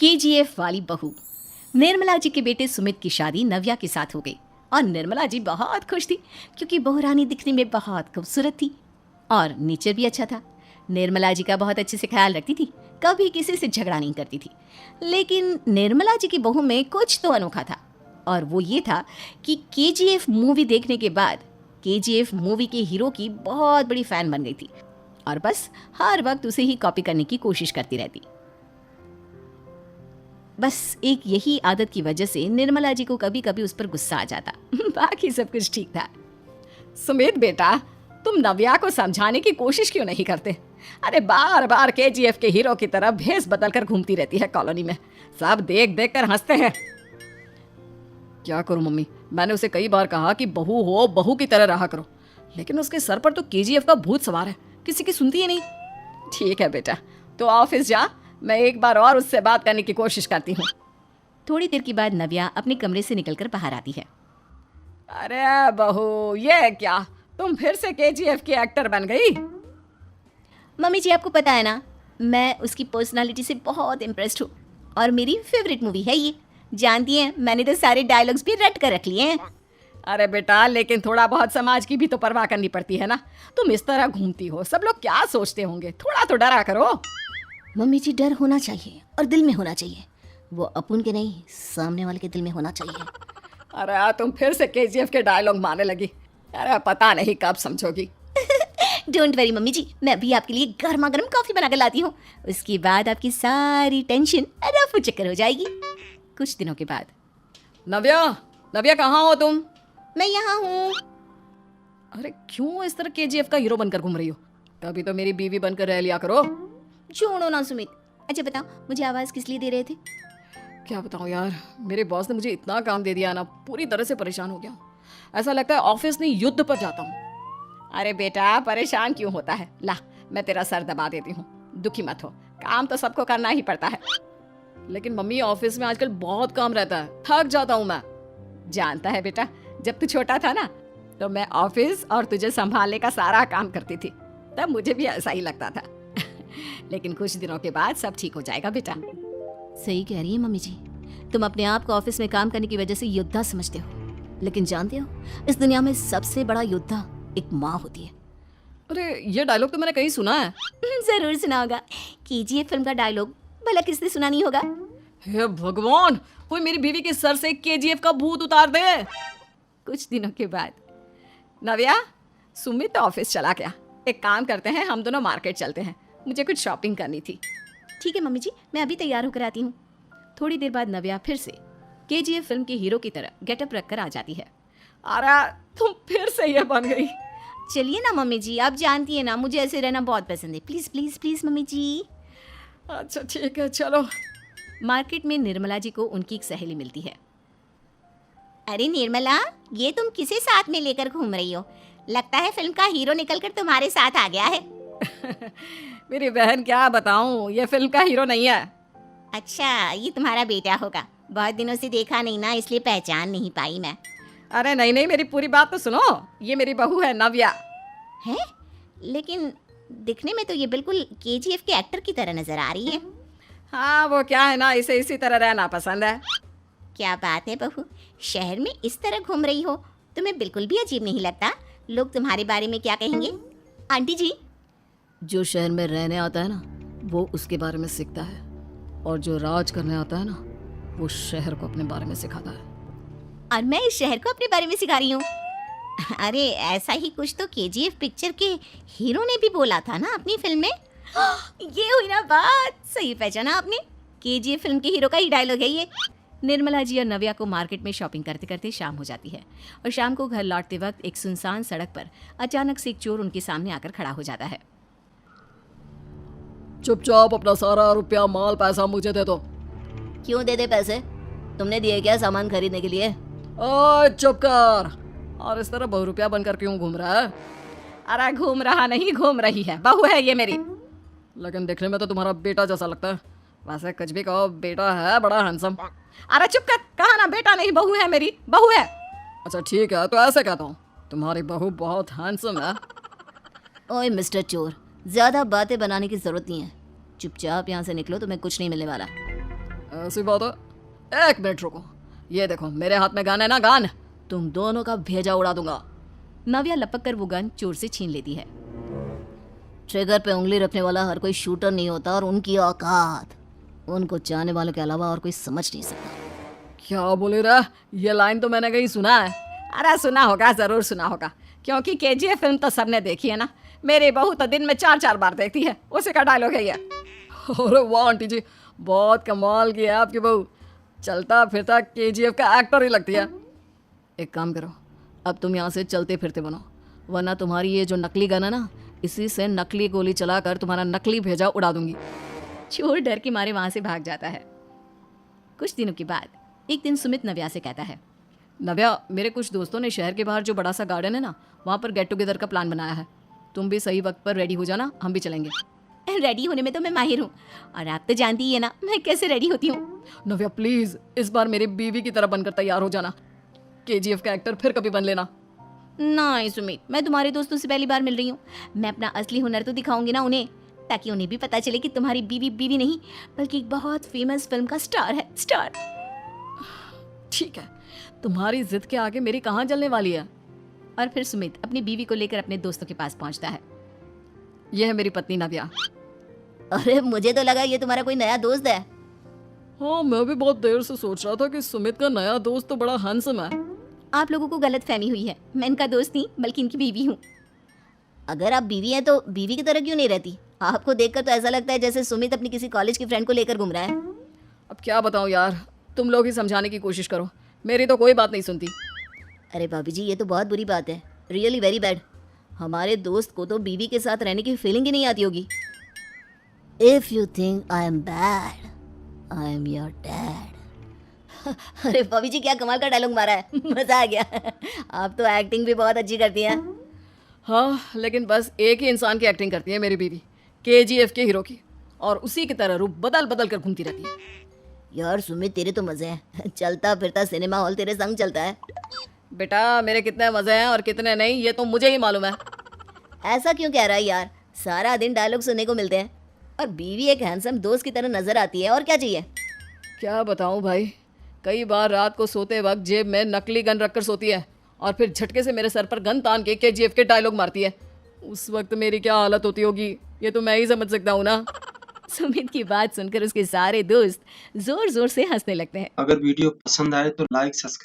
KGF वाली बहू। निर्मला जी के बेटे सुमित की शादी नव्या के साथ हो गई और निर्मला जी बहुत खुश थी क्योंकि बहू रानी दिखने में बहुत खूबसूरत थी और नेचर भी अच्छा था। निर्मला जी का बहुत अच्छे से ख्याल रखती थी, कभी किसी से झगड़ा नहीं करती थी। लेकिन निर्मला जी की बहू में कुछ तो अनोखा था और वो ये था कि केजीएफ मूवी देखने के बाद केजीएफ मूवी के हीरो की बहुत बड़ी फैन बन गई थी और बस हर वक्त उसे ही कॉपी करने की कोशिश करती रहती। बस एक यही आदत की वजह से निर्मला जी को कभी कभी उस पर गुस्सा आ जाता। बाकी सब कुछ ठीक था। सुमित बेटा, तुम नव्या को समझाने की कोशिश क्यों नहीं करते? अरे बार बार केजीएफ के हीरो की तरह भेस बदलकर घूमती रहती है कॉलोनी में, सब देख देख कर हंसते हैं। क्या करूं मम्मी, मैंने उसे कई बार कहा कि बहू हो, बहू की तरह रहा करो, लेकिन उसके सर पर तो केजीएफ का भूत सवार है, किसी की सुनती ही नहीं। ठीक है बेटा, तो ऑफिस जा, मैं एक बार और उससे बात करने की कोशिश करती हूँ। थोड़ी देर के बाद नव्या अपने कमरे से निकलकर बाहर आती है। अरे बहू, ये क्या, तुम फिर से केजीएफ की एक्टर बन गई? मम्मी जी, आपको पता है ना, मैं उसकी पर्सनालिटी से बहुत इम्प्रेस्ड हूँ और मेरी फेवरेट मूवी है ये। जानती हैं, मैंने तो सारे डायलॉग्स भी रट कर रख लिए हैं। अरे बेटा, लेकिन थोड़ा बहुत समाज की भी तो परवाह करनी पड़ती है ना। तुम इस तरह घूमती हो, सब लोग क्या सोचते होंगे, थोड़ा तो डरा करो। मम्मी जी, डर होना चाहिए और दिल में होना चाहिए, वो अपन के नहीं, सामने वाले के दिल में होना चाहिए। अरे तुम फिर से केजीएफ के डायलॉग मारने लगी। अरे पता नहीं कब समझोगी। डोंट वरी मम्मी जी, मैं अभी आपके लिए गर्मा गर्म कॉफी बना कर लाती हूँ, उसके बाद आपकी सारी टेंशन रफू चक्कर हो जाएगी। कुछ दिनों के बाद। नव्या, नव्या कहाँ हो तुम? मैं यहाँ हूँ। अरे क्यों इस तरह केजीएफ का हीरो बनकर घूम रही हो? कभी तो मेरी बीवी बनकर रह लिया करो। छोड़ो ना सुमित। अच्छा बताओ, मुझे आवाज किस लिए दे रहे थे? क्या बताऊँ यार, मेरे बॉस ने मुझे इतना काम दे दिया ना, पूरी तरह से परेशान हो गया हूँ। ऐसा लगता है ऑफिस नहीं युद्ध पर जाता हूँ। अरे बेटा, परेशान क्यों होता है, ला मैं तेरा सर दबा देती हूँ, दुखी मत हो, काम तो सबको करना ही पड़ता है। लेकिन मम्मी, ऑफिस में आजकल बहुत काम रहता है, थक जाता हूँ मैं। जानता है बेटा, जब तू छोटा था ना, तो मैं ऑफिस और तुझे संभालने का सारा काम करती थी, तब मुझे भी ऐसा ही लगता था। लेकिन कुछ दिनों के बाद सब ठीक हो जाएगा बेटा। सही कह रही है मम्मी जी, तुम अपने आप को ऑफिस में काम करने की वजह से योद्धा समझते हो, लेकिन जानते हो, इस दुनिया में सबसे बड़ा योद्धा एक माँ होती है। अरे ये डायलॉग तो मैंने कहीं सुना है। जरूर सुना होगा, केजीएफ फिल्म का डायलॉग, भला किसने सुना नहीं होगा। हे भगवान, कोई मेरी बीवी के सर से केजीएफ का भूत उतार दे। कुछ दिनों के बाद। नव्या, सुमित ऑफिस चला गया, एक काम करते हैं, हम दोनों मार्केट चलते हैं, मुझे कुछ शॉपिंग करनी थी। ठीक है मम्मी जी, मैं अभी तैयार होकर आती हूँ। थोड़ी देर बाद नव्या फिर से केजीएफ फिल्म के हीरो की तरह गेटअप रखकर आ जाती है। अरे तुम फिर से ये बन गई। चलिए ना मम्मी जी, आप जानती है ना, मुझे ऐसे रहना बहुत पसंद है। प्लीज प्लीज प्लीज मम्मी जी। अच्छा ठीक है, चलो। मार्केट में निर्मला जी को उनकी एक सहेली मिलती है। अरे निर्मला, ये तुम किसे साथ में लेकर घूम रही हो? लगता है फिल्म का हीरो निकलकर तुम्हारे साथ आ गया है। मेरी बहन, क्या बताऊं, ये फिल्म का हीरो नहीं है। अच्छा, ये तुम्हारा बेटा होगा, बहुत दिनों से देखा नहीं ना, इसलिए पहचान नहीं पाई मैं। अरे नहीं नहीं, मेरी पूरी बात तो सुनो, ये मेरी बहू है नव्या। है? लेकिन दिखने में तो ये बिल्कुल केजीएफ के एक्टर की तरह नजर आ रही है। हाँ, वो क्या है ना, इसे इसी तरह रहना पसंद है। क्या बात है बहू, शहर में इस तरह घूम रही हो, तुम्हें बिल्कुल भी अजीब नहीं लगता? लोग तुम्हारे बारे में क्या कहेंगे? आंटी जी, जो शहर में रहने आता है ना, वो उसके बारे में सीखता है, और जो राज करने आता है ना, वो शहर को अपने बारे में सिखाता है। और मैं इस शहर को अपने बारे में सिखा रही हूँ। अरे ऐसा ही कुछ तो केजीएफ पिक्चर के हीरो ने भी बोला था ना अपनी फिल्म में। ये हुई ना बात, सही पहचाना आपने, केजीएफ फिल्म के हीरो का ही डायलॉग है ये। निर्मला जी और नव्या को मार्केट में शॉपिंग करते करते शाम हो जाती है और शाम को घर लौटते वक्त एक सुनसान सड़क पर अचानक से एक चोर उनके सामने आकर खड़ा हो जाता है। चुपचाप अपना सारा रुपया, माल, पैसा मुझे दे दो। क्यों दे दे पैसे? तुमने दिए क्या सामान खरीदने के लिए? ओए चुप कर। और इस तरह बहुरुपया बनकर क्यों घूम रहा है? अरे घूम रहा नहीं, घूम रही है, बहू है ये मेरी। लेकिन दिखने में तो तुम्हारा बेटा जैसा लगता है। वैसे कुछ भी कहो, बेटा है बड़ा हैंडसम। अरे चुप कर, कहा ना बेटा नहीं, बहू है मेरी, बहू है। अच्छा ठीक है, तो ऐसे कहता हूँ, तुम्हारी बहू बहुत हैंडसम है। ओए मिस्टर चोर, ज्यादा बातें बनाने की जरूरत नहीं है, चुपचाप यहाँ से निकलो, तुम्हें कुछ नहीं मिलने वाला। ऐसी बात है, एक मिनट रुको, ये देखो मेरे हाथ में गन है ना, गन, तुम दोनों का भेजा उड़ा दूंगा। नव्या लपक कर वो गन चोर से छीन लेती है। ट्रिगर पे उंगली रखने वाला हर कोई शूटर नहीं होता, और उनकी औकात उनको चाहने वालों के अलावा और कोई समझ नहीं सकता। क्या बोले रहा, ये लाइन तो मैंने कहीं सुना है। अरे सुना होगा, जरूर सुना होगा, क्योंकि केजीएफ फिल्म तो सबने देखी है ना। मेरी बहू तो दिन में 4-4 बार देखती है, उसी का डायलॉग है ये। अरे वाह आंटी जी, बहुत कमाल की है आपकी बहू, चलता फिरता केजीएफ का एक्टर ही लगती है। एक काम करो, अब तुम यहाँ से चलते फिरते बनो, वरना तुम्हारी ये जो नकली गन है ना, इसी से नकली गोली चलाकर तुम्हारा नकली भेजा उड़ा दूंगी। चोर डर के मारे वहां से भाग जाता है। कुछ दिनों के बाद एक दिन सुमित नव्या से कहता है, नव्या, मेरे कुछ दोस्तों ने शहर के बाहर जो बड़ा सा गार्डन है ना, वहाँ पर गेट टुगेदर का प्लान बनाया है। तुम भी सही वक्त पर रेडी हो जाना, हम भी चलेंगे। रेडी होने में तो मैं माहिर हूँ, और आप तो जानती ही है ना मैं कैसे रेडी होती हूँ। नव्या प्लीज, इस बार मेरी बीवी की तरह बनकर तैयार हो जाना। केजीएफ का एक्टर फिर कभी बन लेना। नहीं सुमित, मैं तुम्हारे दोस्तों से पहली बार मिल रही हूँ, मैं अपना असली हुनर तो दिखाऊंगी ना उन्हें, ताकि उन्हें भी पता चले कि तुम्हारी बीवी बीवी नहीं बल्कि एक बहुत फेमस फिल्म का स्टार है, स्टार। ठीक है, तुम्हारी जिद के आगे मेरी कहाँ जलने वाली है। और फिर सुमित अपनी बीवी को लेकर अपने दोस्तों के पास पहुंचता है। यह है मेरी पत्नी नव्या। अरे मुझे तो लगा ये तुम्हारा कोई नया दोस्त है। हाँ, मैं भी बहुत देर से सोच रहा था कि सुमित का नया दोस्त तो बड़ा हैंडसम है। आप लोगों को गलत फहमी हुई है, मैं इनका दोस्त नहीं बल्कि इनकी बीवी हूँ। अगर आप बीवी हैं तो बीवी की तरह क्यों नहीं रहती? आपको देखकर तो ऐसा लगता है जैसे सुमित अपनी किसी कॉलेज की फ्रेंड को लेकर घूम रहा है। अब क्या बताऊँ यार, तुम लोग ही समझाने की कोशिश करो, मेरी तो कोई बात नहीं सुनती। अरे भाभी जी, ये तो बहुत बुरी बात है, रियली वेरी बैड। हमारे दोस्त को तो बीवी के साथ रहने की फीलिंग ही नहीं आती होगी। If you think I am bad, I am your dad. अरे भाभी जी, क्या कमाल का डायलॉग मारा है, मजा आ गया। आप तो एक्टिंग भी बहुत अच्छी करती हैं। हाँ, लेकिन बस एक ही इंसान की एक्टिंग करती है मेरी बीवी, केजीएफ के हीरो की, और उसी की तरह रूप बदल बदल कर घूमती रहती है। यार सुमित, तेरे तो मजे हैं, चलता फिरता सिनेमा हॉल तेरे संग चलता है। बेटा, मेरे कितने मजे हैं और कितने नहीं ये तो मुझे ही मालूम है। ऐसा क्यों कह रहा है यार, सारा दिन डायलॉग सुनने को मिलते हैं, और बीवी एक हैंडसम दोस्त की तरह नजर आती है, और क्या चाहिए। क्या बताऊं भाई, कई बार रात को सोते वक्त जेब में नकली गन रखकर सोती है, और फिर झटके से मेरे सर पर गन तान के केजीएफ के डायलॉग मारती है। उस वक्त मेरी क्या हालत होती होगी ये तो मैं ही समझ सकता हूँ ना। सुमित की बात सुनकर उसके सारे दोस्त जोर जोर से हंसने लगते हैं। अगर वीडियो पसंद आए तो लाइक सब्सक्राइब